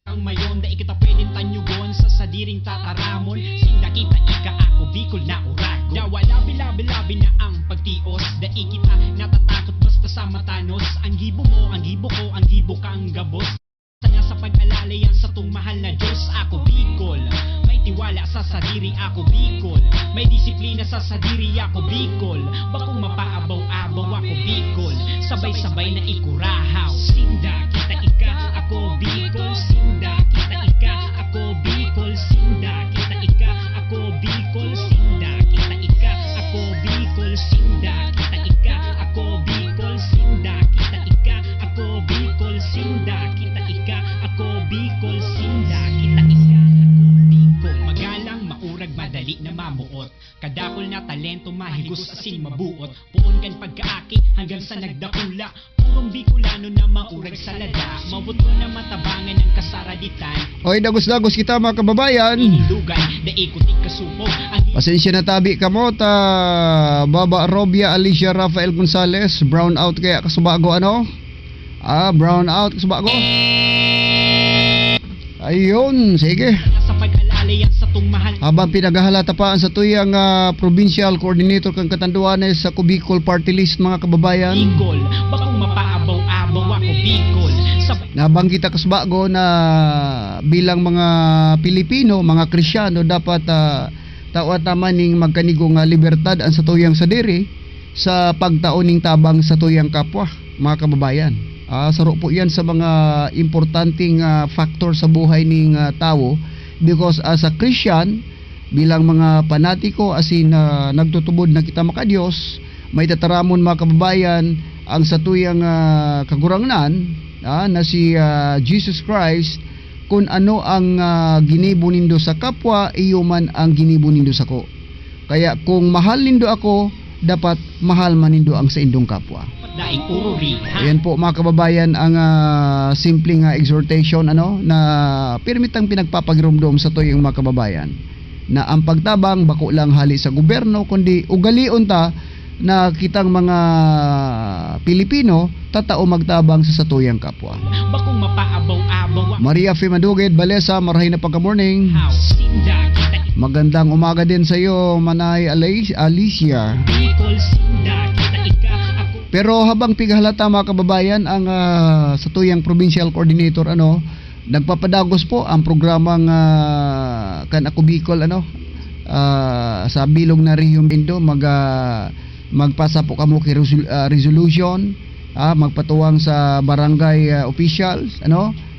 Ang mayon da ikita pwedeng tanyugon sa sadiring tataramon. Sinda kita ika ako Bicol na urago. Dawa labi na ang pagtios. Da ikita natatakot basta sa matanos. Ang gibo mo, ang gibo ko, ang gibo ka ang gabos. Sana sa pag-alalay yan sa tung mahal na Diyos. Ako Bicol, may tiwala sa sadiri. Ako Bicol, may disiplina sa sadiri. Ako Bicol, bakong mapaabaw-abaw. Ako Bicol, sabay-sabay na ikurahaw. Sinda kita ika ako Bicol. Sinda kita ika ako Bicol. Sinda kita ika ako Bicol. Sinda kita ika ako Bicol. Sinda kita ika ako Bicol. Sinda kita ika ako Bicol. Sinda kita ika ako Bicol. Sinda kita ika ako Bicol. Magalang, maurag, madali na mamuot. Kadakol na talento, mahigos asin mabuot. Puon kan pagkaaki hanggang sa nagdakula. Purong Bicolano na maurag sa lada. Mabot ko na matabangan ng kasaraditan. Oy, dagos-dagos kita mga kababayan. Inindugan, daikutik kasubog. Pasensya na tabi ka mo ta Baba Robia Alicia Rafael Gonzales. Brown out kaya kasubago ano? Brown out kasubago. Ayun, sige. Sa pag-alalay yan sa tung mahal. Habang pinaghahalatapaan sa tuyang provincial coordinator kang Katanduanes sa Bicol Party List mga kababayan. Bicol, bakong mapaabaw-abaw. Ako Bicol. Nabang kita kasbago na bilang mga Pilipino, mga Kristyano dapat tawat naman ning magkanigong libertad ang sa tuyang sadiri sa pagtaon ning tabang sa tuyang kapwa mga kababayan. Saro po yan sa mga importanteng factor sa buhay ning tao because as a Christian bilang mga panatiko asin nagtutubod na kita makadiyos may tataramon mga kababayan ang sa tuyang kagurangnan na si Jesus Christ kung ano ang ginibo nindo sa kapwa iyo man ang ginibo nindo sa ko. Kaya kung mahal nindo ako dapat mahal man nindo ang sa indong kapwa. Ayan po mga kababayan ang simpleng exhortation na pirmitang pinagpapagirumdom sa tuyong mga kababayan na ang pagtabang bako lang hali sa gobyerno kundi ugalion ta na kitang mga Pilipino tatao magtabang sa satuyang kapwa. Bakong mapaabaw-abaw. Maria Fimaduged Balesa, marahay na pagka-morning. Magandang umaga din sa iyo, Manay Alicia. Pero habang pighalata mga kababayan ang sa tuyang provincial coordinator nagpapadagos po ang programang kan ako Bicol sa bilog na Rihum Indo magpasa po kamo kay resolution magpatuwang sa barangay officials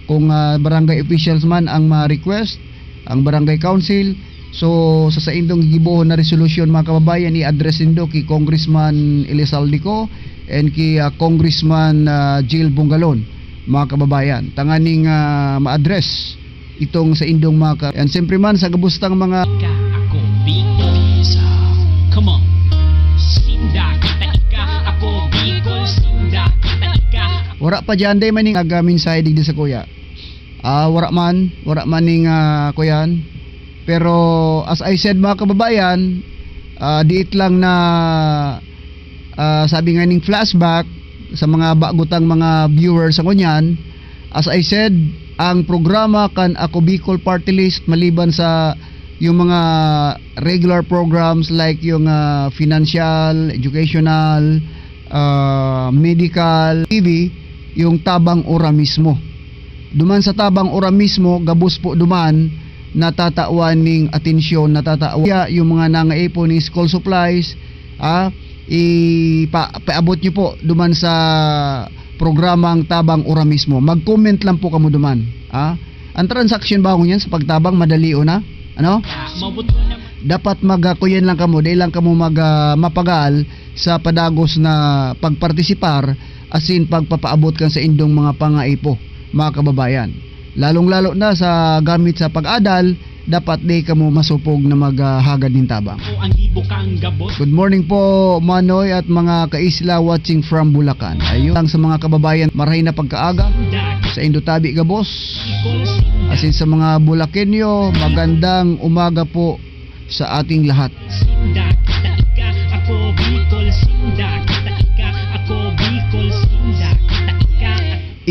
kung barangay officials man ang ma-request ang barangay council so sa indong gibohon na resolution mga kababayan i-address nindo kay Congressman Elizalde and kay Congressman Jill Bungalon mga kababayan tanganing ma-address itong sa indong mga and siyempre man sa gabustang mga ako Bicol. Come on. Sinda kita ika ako Bicol. Sinda kita ika. Wara pa dyan day maning mensahe digdi sa kuya. Wara man ning kuyan. Pero as I said mga kababayan, diit lang na sabi nga ning flashback sa mga bagutang mga viewers sa kunyan. As I said, ang programa kan ako Bicol Party List maliban sa yung mga regular programs like yung financial, educational, medical, TV, yung tabang ora mismo. Duman sa tabang ora mismo, gabos po duman natatawan ning atensyon, natatawa yung mga nangaipon ni school supplies, paabot nyo po duman sa programang tabang ora mismo. Mag-comment lang po kamo duman. Ang transaction ba yan sa pagtabang madali na? Dapat magakuyen lang kamo, dahil lang kamo mapagal sa padagos na pagpartisipar asin pagpapaabot kan sa indong mga pangaipo mga kababayan. Lalong-lalo na sa gamit sa pag-adal, dapat di kamo masupog na maghagad din tabang. Good morning po Manoy at mga kaisla watching from Bulacan. Ayun lang sa mga kababayan, marahay na pagkaaga sa Indotabi Gabos. Asin sa mga Bulakenyo, magandang umaga po sa ating lahat. Sinda kita ika ako Bicol. Sinda kita ika ako Bicol. Sinda kita ika.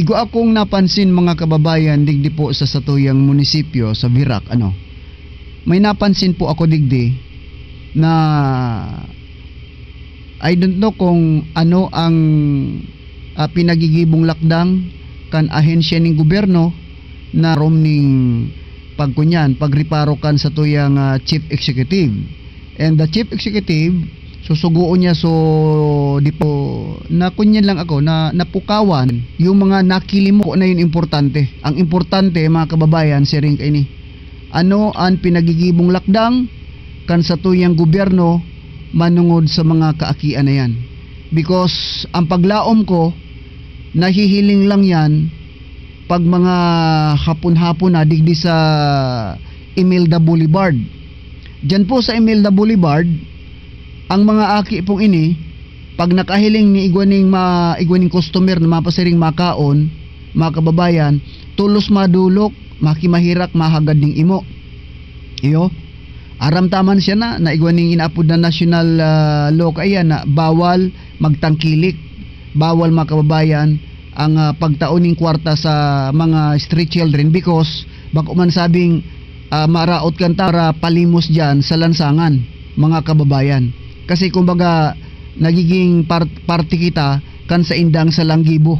Igo akong napansin mga kababayan digdi po sa satuyang munisipyo sa Virac, may napansin po ako digdi na I don't know kung ano ang pinagigibong lakdang kan ahensya ng gobyerno na ning pagriparo kan sa tuyang chief executive. And the chief executive susuguon niya, so di po na kunyan lang ako na napukawan yung mga nakilimo na yun importante. Ang importante mga kababayan, sharing kaini, ano ang pinagigibong lakdang kan sa tuyang gobyerno manungod sa mga kaakian na yan. Because ang paglaom ko, nahihiling lang yan pag mga hapon-hapon na digdi sa Imelda Boulevard. Diyan po sa Imelda Boulevard, ang mga aki pong ini, pag nakahiling ni igwaning customer na mapasiring makaon, mga kababayan, tulos madulok, makimahirak, mahagad ning imo. Iyo, aramtaman siya na igwaning inaapod na national law kaya na bawal magtangkilik, bawal mga kababayan ang pagtaoning kwarta sa mga street children, because bako man sabing maraot kan para palimos dyan sa lansangan mga kababayan. Kasi kumbaga nagiging party kita kan sa indang sa langgibo.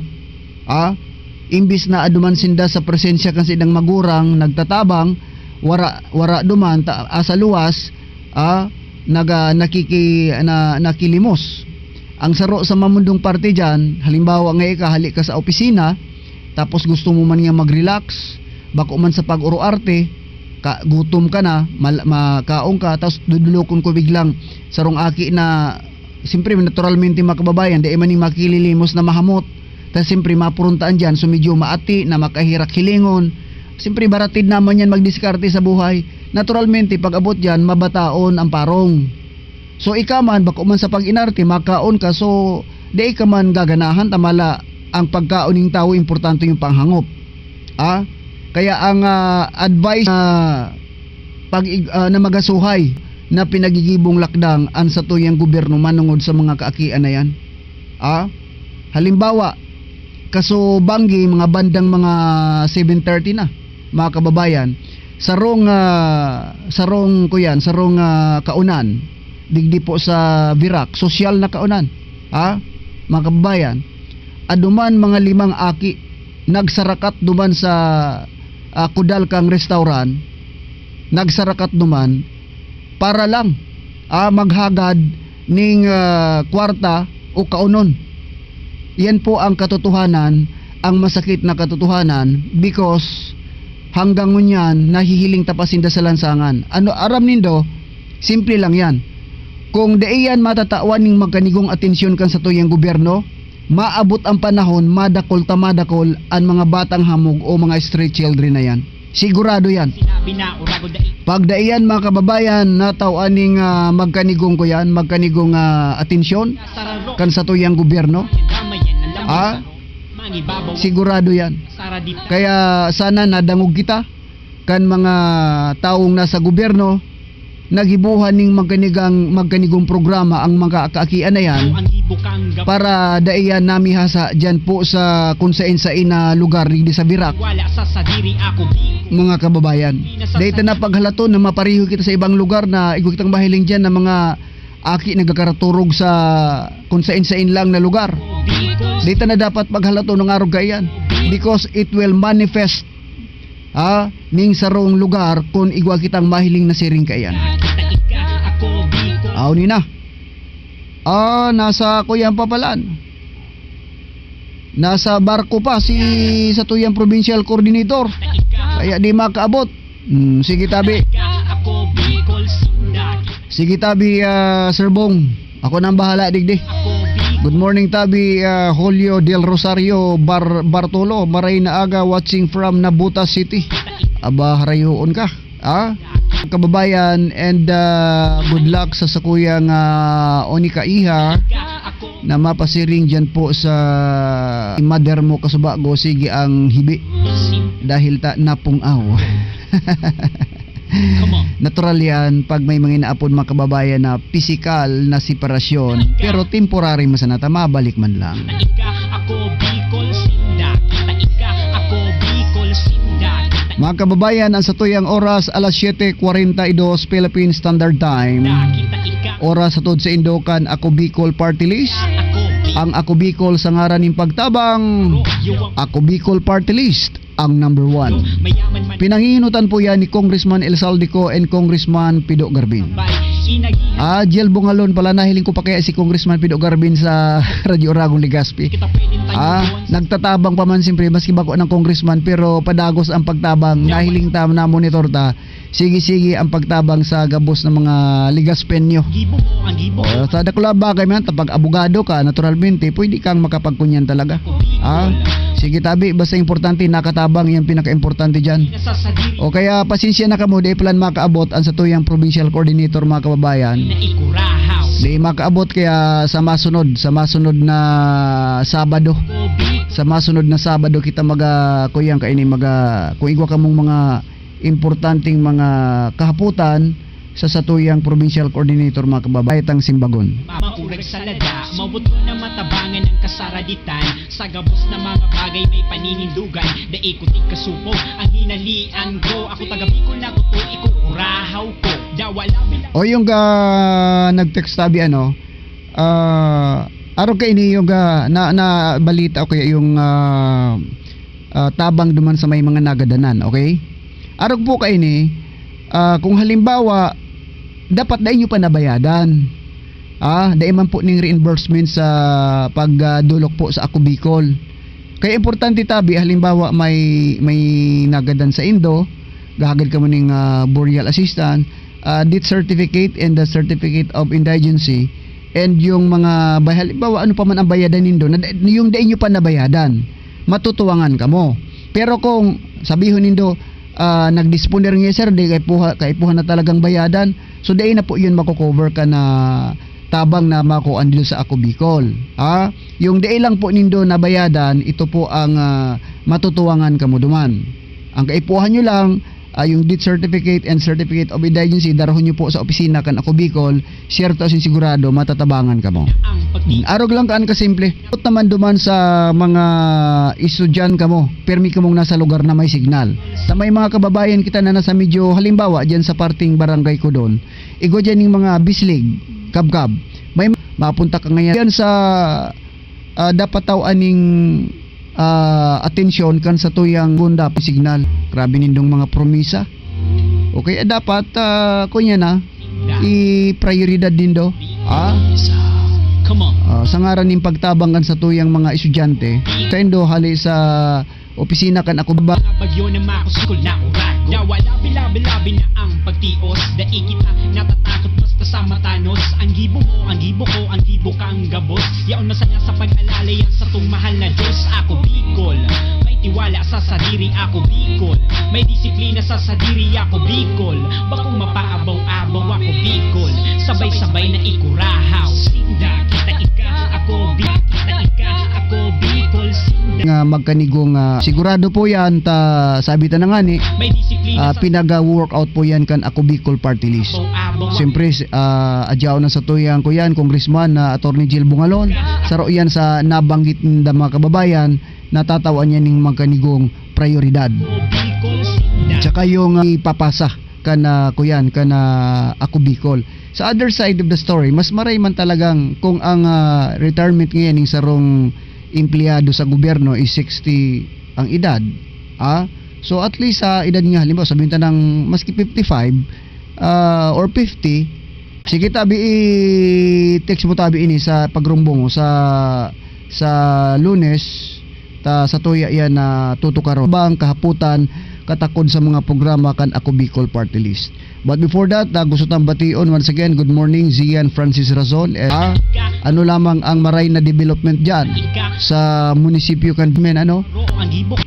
Imbis na aduman sinda sa presensya kan sa indang magurang nagtatabang, wara duman sa luwas nakilimos. Ang saro sa mamundong party dyan, halimbawa ngayon halik ka sa opisina, tapos gusto mo man nga mag-relax, bako man sa pag-uro-arte, gutom ka na, makaong ka, tapos dudulokon ko biglang sarong aki na, siyempre naturalmente mga kababayan, di man yung makililimos na mahamot, tapos siyempre mapuruntaan dyan, so medyo maati na makahirak hilingon, siyempre baratid naman yan magdiskarte sa buhay, naturalmente pag abot dyan, mabataon ang parong. So ika man, bako man sa pag-inarte, makaon ka, so di ka man gaganahan, tamala ang pagkaon ng tao, importante yung panghangop. Kaya ang advice na magasuhay na pinagigibong lakdang an sa tuyang gobyerno manungod sa mga kaakian na yan. Halimbawa, kaso Banggi, mga bandang mga 7:30 na, mga kababayan, sarong kaunan, digdi po sa Virac, sosyal na kaunan, mga kababayan, aduman mga 5 aki nagsarakat duman sa Kudal kang restaurant, nagsarakat duman para lang maghagad ning kwarta o kaunon. Yan po ang katotohanan, ang masakit na katotohanan, because hanggang ngunyan nahihiling tapasinda sa lansangan. Ano aram nindo? Simple lang yan. Kung daiyan matatawan ning magkanigong atensyon kan sa tuyang gobyerno, maabot ang panahon, madakol ang mga batang hamog o mga street children na yan. Sigurado yan. Pag daiyan mga kababayan, natawan ning magkanigong ko yan, magkanigong atensyon kan sa tuyang gobyerno, sigurado yan. Kaya sana nadangog kita kan mga taong nasa gobyerno, naghibuhan ning magkanigong programa ang mga kaakian na yan, para daiyan namihasa dyan po sa kung sain na lugar di sa Virac, mga kababayan. Dahil na paghalato na mapariho kita sa ibang lugar na igukitang mahiling dyan na mga aki nagkakaraturog sa kung sain lang na lugar. Dito na dapat paghalato ng araw kayan, because it will manifest ning sarong lugar kung igwa kitang mahiling na siring kayan. Ni na. Nasa Kuyan Papalan. Nasa barko pa sa tuyang provincial coordinator. Kaya di makaabot. Sige tabi. Sige tabi, Sir Bong. Ako nang bahala digdi. Good morning tabi, Julio del Rosario Bartolo, maray na aga, watching from Nabutas City. Aba, harayoon ka. Kababayan, and good luck sa sakuyang Onika Iha na mapasiring dyan po sa mother mo kasubago. Sige ang hibi dahil napungaw. Natural yan pag may mga inaapon mga kababayan na physical na separasyon, pero temporary masanata, mabalik man lang. Mga kababayan, ang satuyang oras alas 7:42 Philippine Standard Time. Nakita ika Oras sa sa Indokan, Ako Bicol Party List. ako Ang Ako Bicol sa ngaran ng pagtabang. yuwang Ako Bicol Party List, ang number 1. mayaman man Pinanginutan po yan ni Congressman El Saldico and Congressman Pido Garbin. bay inagi Jiel Bungalon pala, nahiling ko pa kaya si Congressman Pido Garbin sa Radyo Oragong Legazpi. kita pwedeng tayo Nagtatabang pa man siyempre maski bako ng congressman, pero padagos ang pagtabang. Nahiling tam na monitor ta. Sige ang pagtabang sa gabos ng mga Ligaspenyo. gibo mo ang gibo ko Sa dakula bagay man, tapag abogado ka, naturalmente, pwede kang makapagkunyan talaga. Sige tabi, basta importante, nakatabang, yan pinaka-importante dyan. nasasadiri O kaya pasensya na kamo, di plan makaabot ang sa tuyang provincial coordinator mga kababayan. na ikurahaw Di makaabot kaya sa masunod na Sabado. kobi Sa masunod na Sabado kita kuyang kaini kung igwa kamong mga importanteng mga kahaputan sa satuyang provincial coordinator mga kababayatang Simbagon. maurag sa lada mabuto na matabangan ng kasaraditan sa gabos na mga bagay may paninindugan da ikutik kasupog ang hinalian ko ako tagabi ko na ko to ikukurahaw ko dawala bila O yung nag-text tabi araw ka ini yung na balita o kaya yung tabang duman sa may mga nagadanan, okay? Araw po ka ini kung halimbawa dapat dahil nyo pa nabayadan. Dahil man po ning reimbursement sa pagdulok po sa Ako Bicol. Kaya importante tabi, halimbawa may nagadan sa Indo, gahagad ka mo ning burial assistant, death certificate and the certificate of indigency, and yung mga halimbawa ano pa man ang bayadan nindo, yung dahil nyo pa nabayadan, matutuwangan ka mo. Pero kung sabihon nindo, nagdisponer nga sir, di kay puha na talagang bayadan, so dahil na po yun makukover ka na tabang na makuan dito sa Ako Bicol. Yung dahil lang po nindo na bayadan, ito po ang matutuwangan ka mo duman. Ang kaipuhan nyo lang yung death certificate and certificate of indigency, darahon nyo po sa opisina kan Ako Bicol, siyerto asin sigurado matatabangan ka mo. ang pagti Arog lang kaan kasimple. Ito naman duman sa mga isudyan ka mo, permi ka mong nasa lugar na may signal. Sa may mga kababayan kita na nasa medyo halimbawa dyan sa parting barangay ko doon, igo dyan yung mga bislig, kabkab. May mapunta ka ngayon yan sa dapat tao aning atensyon kan sa tuyang gunda signal. Grabe nindong mga promisa. Okay, dapat kunya na i-prioridad nindo. come on Sa ngaran ning pagtabangan sa tuyang mga estudyante, kaindo hali sa opisina kan Ako ba mga bagyo na makuskol na urago dawala bilabi na ang pagtios da ikita natatakot basta sa matanos ang gibo mo ang gibo ko ang gibo ka ang gabos yaon masaya sa pag-alalay sa tung mahal na Diyos Ako Bicol may tiwala sa sadiri Ako Bicol may disiplina sa sadiri Ako Bicol bakong mapaabaw-abaw Ako Bicol sabay-sabay na ikurahaw sinda kita ika Ako Bicol kita ika Ako Bicol sinda nga magkanigong sigurado po yan sabi ta na nga ni may disiplina sa pinaga-workout po yan kan Ako Bicol Party List. abaw-abaw Siyempre, adyaw na sa tuyang ko yan, Congressman na Attorney Jiel Bungalon. Saro yan sa nabanggit ng mga kababayan, natatawan niya ng magkanigong prioridad. Bicol sinda Tsaka yung ipapasa kana kuyan kana Ako Bicol. Sa other side of the story, mas maray man talagang kung ang retirement ngayon ng sarong empleyado sa gobyerno is 60 ang edad. So at least sa edad nga halimbawa sabihin ta ng maski 55 or 50, sige tabi i-text mo tabi ini sa pagrumbong sa Lunes sa tuya yan na tutukaro bang kahaputan katakod sa mga programa kan Ako Bicol Party List. But before that, gusto tang bation once again, good morning Zian Francis Razon. Ano lamang ang maray na development dyan ika sa munisipyo kan ro ang gibo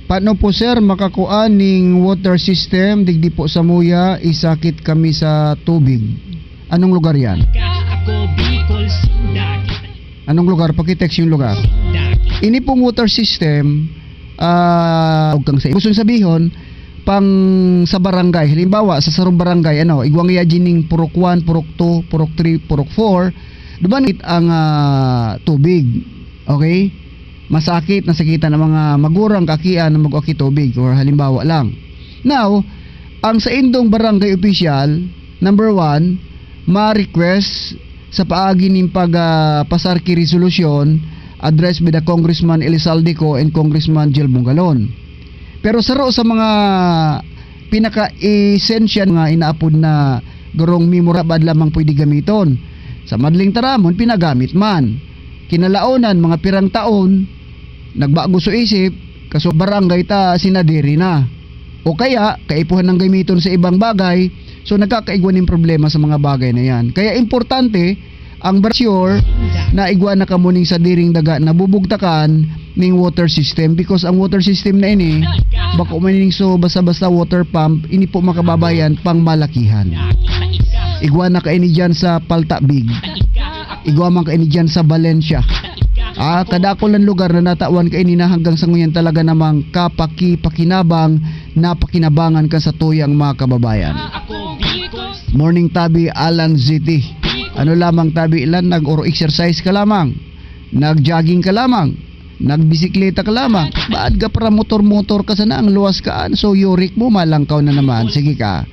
Paano po sir makakuan ning water system digdi po sa Muya, isakit kami sa tubig. Anong lugar yan? Ako Bicol sinda kita Anong lugar? Pakitext yung lugar. sinda Ini pong water system, kang sa gusto sabihon, pang sa barangay. Halimbawa, sa sarong barangay, igwang yajining purok 1, purok 2, purok 3, purok 4, dumanit ang tubig. Okay? masakit na sakitan ng mga magurang kakian na mag-aki tubig or halimbawa lang. Now, ang sa indong barangay official, number 1, ma-request sa paagi ng pasarki resolution addressed by the Congressman Elizalde and Congressman Jel Bungalon. Pero saro sa mga pinaka-essential nga inaapod na gurong memorabad lamang pwede gamiton. Sa madling taramon, pinagamit man. Kinalaonan, mga pirang taon, nagbago sa isip, kaso barangay ta sinadiri na. O kaya, kaipuhan ng gamiton sa ibang bagay, so nagkakaigwan ng problema sa mga bagay na yan. Kaya importante, ang sure na igwan na kamuning sa diring daga na bubugtakan ning water system because ang water system na ini baka umaning so basta-basta water pump ini po makababayan pang malakihan. Igwan na kaini dyan sa Paltabig, igwan man kaini dyan sa Valencia. Kadakolan lugar na natawan kaini na hanggang sa ngayon talaga namang pakinabang napakinabangan ka sa tuyang mga kababayan. Morning tabi Alan City. Ano lamang tabi ilan nag-oro exercise ka lamang, nag-jogging ka lamang, nagbisikleta ka lamang, baad ka para motor-motor ka sana ang luwas kaan, so yurik mo malangkaw na naman, sige ka.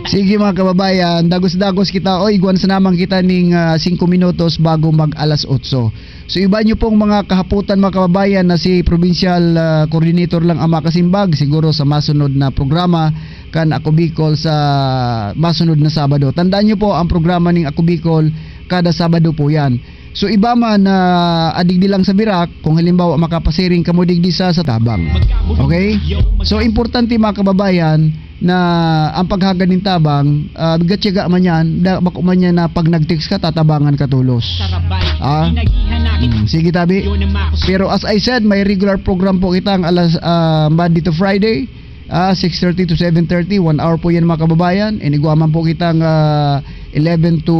Sige mga kababayan, dagos-dagos kita o igwan sa namang kita ning 5 minutos bago mag alas 8. So iba nyo pong mga kahaputan mga kababayan na si Provincial Coordinator lang ang makasimbag siguro sa masunod na programa kan Ako Bicol sa masunod na Sabado. Tandaan nyo po ang programa ning Ako Bicol kada Sabado po yan. So iba man na adigdi lang sa birak, kung halimbawa makapasiring ka mo digdi sa tabang. Okay? So importante mga kababayan na ang paghagad ng tabang, gatyaga man yan, bako man yan na pag nag-text ka, tatabangan ka tulos. Sige tabi. Pero as I said, may regular program po kita ang alas Monday to Friday. 6:30 to 7:30, 1 hour po yan mga kababayan. Iniguaman po kitang 11 to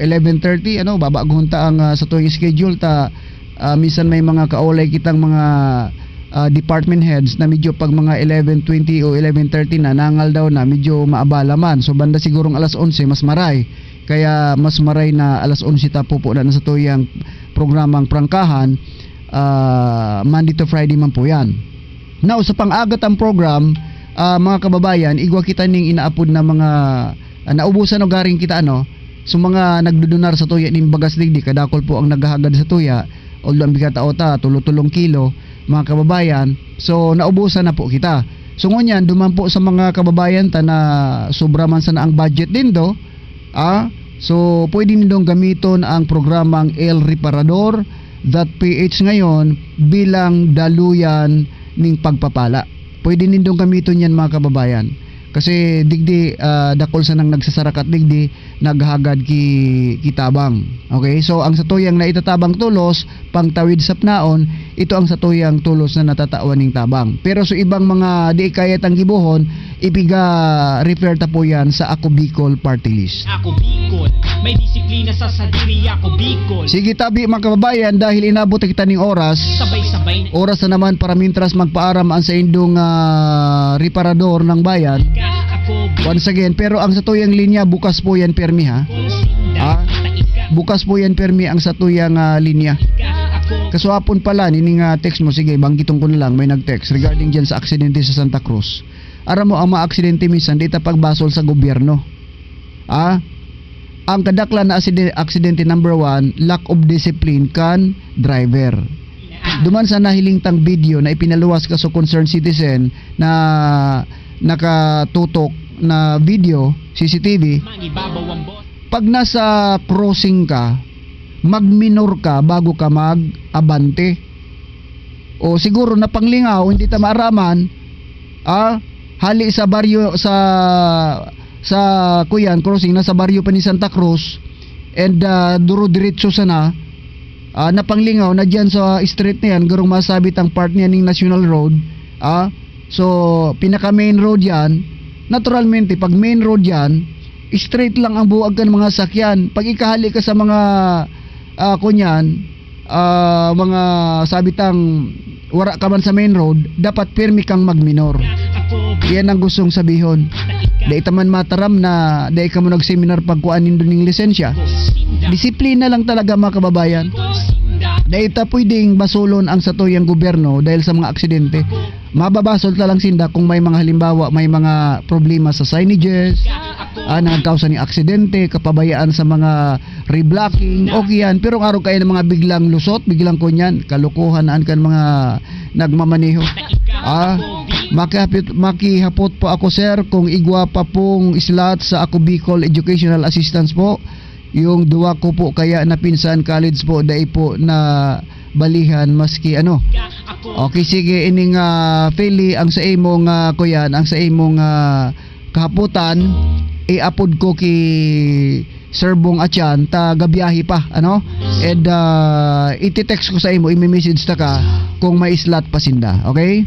11:30, babaguhon ta ang sa tuwing schedule ta. Minsan may mga kaolay kitang mga department heads na medyo pag mga 11:20 o 11:30 na nangal daw na medyo maabala man. So banda sigurong alas 11 mas maray. Kaya mas maray na alas 11 ta po na sa tuyang programang prangkahan. Monday to Friday man po yan. Now sa pang-agat ang program, mga kababayan, igwa kita ning inaapod na mga naubusan o garing kita so mga nagdudunar sa tuya ning bagas digdi kadakol po ang naghahagad sa tuya, although ang bigata ota tulong kilo mga kababayan, so naubusan na po kita. So ngunyan duman po sa mga kababayan ta na sobra man sana ang budget din do, so pwede nindong gamiton ang programang El Reparador.ph ngayon bilang daluyan ning pagpapala. Pwede nindong gamiton yan mga kababayan. Kasi digdi dakol sa nang nagsasarakat digdi naghagad kitabang. Okay? So ang satuyang na itatabang tulos pangtawid sa pnaon, ito ang satuyang tulos na natatawan ning tabang. Pero so ibang mga di kayat ang gibuhon, ipiga refer ta po yan sa Ako Bicol Party List. Ako Bicol, may disiplina sa sadiri. Ako Bicol. Sige tabi mga kababayan, dahil inabot kita ning oras. Sabay-sabay. Oras na naman para mintras magpaaram ang sa indong reparador ng bayan. Once again, pero ang satuyang linya bukas po yan permi ha. Bukas po yan permi ang satuyang linya. Kasuhapon pala nining text mo, sige banggiton ko na lang, may nag-text regarding dyan sa aksidente sa Santa Cruz. Aram mo ang mga aksidente minsan di ta pagbasol sa gobyerno. Ang kadaklan na aksidente number 1, lack of discipline kan driver. Duman sa nahiling tang video na ipinaluwas ka sa concerned citizen na nakatutok na video CCTV, pag nasa crossing ka, magminor ka bago ka mag-abante. O siguro na panglingaw, hindi ta maaraman, hali sa baryo sa kuyan crossing nasa baryo pa ni Santa Cruz and duro diretso sana na panglingaw na diyan sa street na yan gurong masabit ang part niya ning National Road. So pinaka main road yan, naturalmente pag main road yan, straight lang ang buwag kan mga sakyan. Pag ikahali ka sa mga kunyan, mga sabitang wara ka man sa main road, dapat permi kang magminor. Yan ang gustong sabihon. Dahil taman mataram na dahil ka mo nag-seminar pagkuanin doon ng lisensya. Disiplina lang talaga mga kababayan. Daita pwedeng basulon ang satuyang gobyerno dahil sa mga aksidente. Mababasol ta lang sinda kung may mga halimbawa, may mga problema sa signages, nagkausa ni aksidente, kapabayaan sa mga reblocking, okay yan. Pero araw kayo ng mga biglang lusot, biglang kunyan, kalukuhan naan kan mga nagmamaneho. Makihapot po ako sir kung igwa pa pong slot sa Ako Bicol Educational Assistance po. Yung duwa ko po kaya napinsan college po dai po na balihan maski ano. Okay sige ining Philly ang sa imong kuyan ang sa imong kahaputan iapod ko ki Serbong Atyan ta gabiyahe pa ano and iti-text ko sa imo i-message ta ka kung may slot pa sinda okay.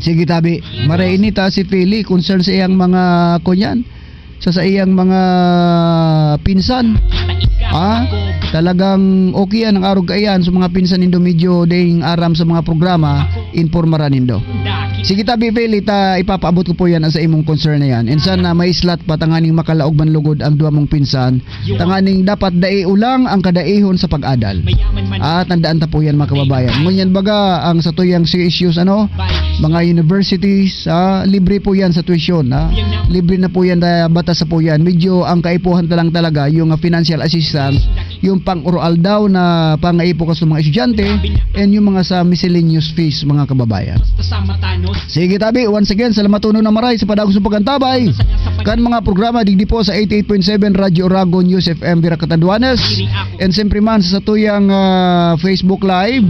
Sige tabi maray inita si Philly concern sa iyang mga kunyan sa iyang mga pinsan talagang okay yan ang arog kaiyan sa mga pinsan nindo medyo ding aram sa mga programa informa ra nindo. Sige tabi Philly ta ipapaabot ko po yan sa imong concern na yan and sana may slot pa tanganing makalaog man lugod ang duwa mong pinsan tanganing dapat dai ulang ang kadaihon sa pag-adal tandaan ta po yan mga kababayan ngunyan baga ang sa tuyang issues ano mga universities libre po yan sa tuition libre na po yan batas sa po yan medyo ang kaipuhan lang talaga yung financial assistance yung pang-oral daw na pangaipo ka sa mga estudyante and yung mga sa miscellaneous fees mga kababayan. Sige tabi, once again, salamat uno na maray sa padagos ng pagantabay. Kan mga programa digdi po sa 88.7 Radio Oragon News FM Vira Catanduanes and siyempre man sa tuyang Facebook Live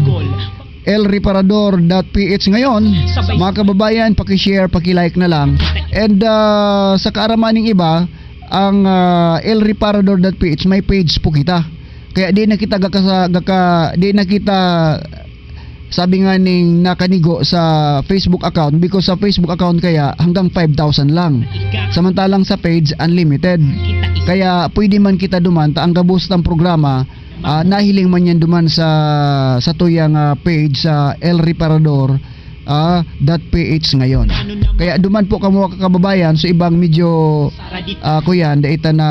elreparador.ph ngayon mga kababayan, pakishare, pakilike na lang and sa kaaramaning iba ang elreparador.ph may page po kita kaya di na kita di na kita sabi nga ning nakanigo sa Facebook account because sa Facebook account kaya hanggang 5,000 lang samantalang sa page unlimited kaya pwede man kita duman ta ang gabos ng programa nahiling man yan duman sa tuyang page sa elreparador.ph ngayon kaya duman po kamo kababayan so ibang medyo kuyan daita na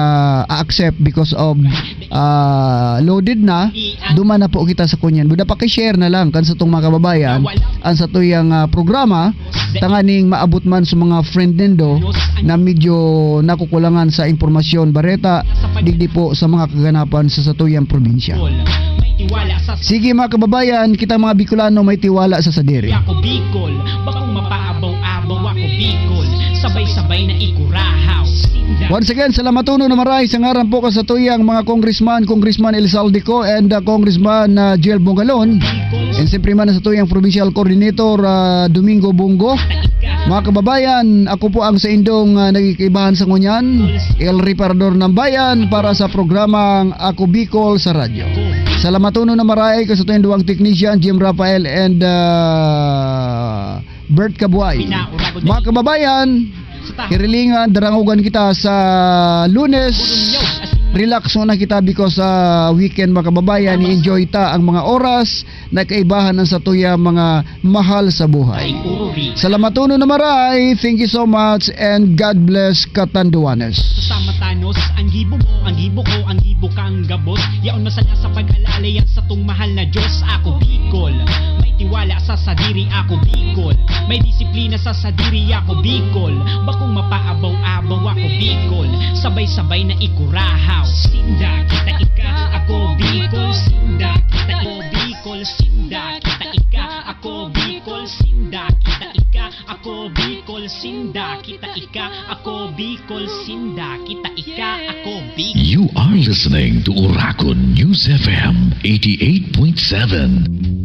accept because of loaded na duman na po kita sa kunyan buda paki-share na lang kan sa tong mga kababayan ang sa tuyang programa tanganing maabot man sa mga friend nindo na medyo nakukulangan sa impormasyon bareta digdi po sa mga kaganapan sa tuyang probinsya. Sige mga kababayan, kita mga Bicolano may tiwala sa sadiri. Ako Bicol, bakong mapaabaw-abaw ako Bicol, sabay-sabay na ikurahaw. Once again, salamat uno na maray sa ngaran po ka sa tuyang mga Congressman Elsaldico and Congressman Joel Bongalon and siyempre man sa tuyang Provincial Coordinator Domingo Bungo. Mga kababayan, ako po ang sa indong nagkikibahan sa ngunyan, El Reparador ng Bayan para sa programang Ako Bicol sa radyo. Salamat uno na maray ka sa tuyang duwang technician, Jim Rafael and Bert Kabuay. Mga kababayan, kirilingan, darangugan kita sa Lunes. Relax muna kita because weekend mga kababayan, i-enjoy ta ang mga oras na kaibahan ng sa tuya mga mahal sa buhay. Salamat uno na maray. Thank you so much and God bless Catanduanes. Sama Thanos, ang gibo mo, ang gibo ko, ang gibo kang gabos. Yaon masaya sa pag-alala yan sa tung mahal na Diyos. Ako Bicol, may tiwala sa sadiri. Ako Bicol, may disiplina sa sadiri. Ako Bicol, bakong mapaabaw-abaw. Ako Bicol, sabay-sabay na ikurahaw. Sinda kita ika, ako Bicol. Sinda kita ako Bicol. Sinda kita ika, ako Bicol. Sinda kita ika, ako Bicol. Sinda kita ika, ako Bicol. Sinda kita ika, ako Bicol. You are listening to Oragon News FM 88.7.